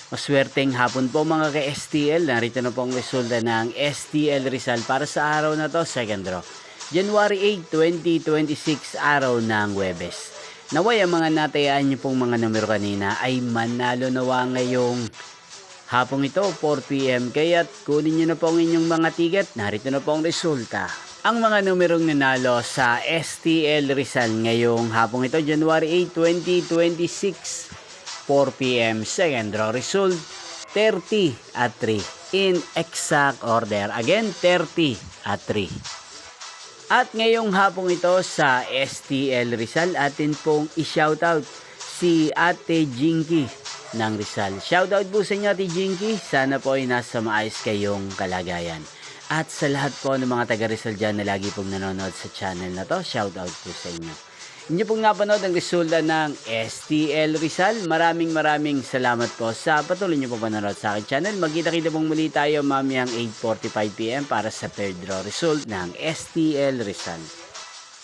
Maswerteng hapon po mga ka-STL. Narito na po ang resulta ng STL Rizal para sa araw na to, second draw. January 8, 2026, araw ng Huwebes. Naway ang mga natayaan niyo pong mga numero kanina ay manalo nawa ngayong hapong ito, 4 PM. Kaya't kunin niyo na po ang inyong mga ticket. Narito na po ang resulta. Ang mga numerong nanalo sa STL Rizal ngayong hapong ito, January 8, 2026, 4 PM, second draw result, 30 at 3 in exact order. Again, 30 at 3. At ngayong hapong ito sa STL Rizal, atin pong i-shoutout si Ate Jinky ng Rizal. Shoutout po sa inyo, Ate Jinky. Sana po ay nasa maayos kayong kalagayan. At sa lahat po ng mga taga Rizal dyan na lagi pong nanonood sa channel na to, shoutout po sa inyo. Inyo pong napanood ang resulta ng STL Rizal. Maraming salamat po sa patuloy nyo po panonood sa aking channel. Magkita-kita pong muli tayo mamayang 8:45 PM para sa third draw result ng STL Rizal.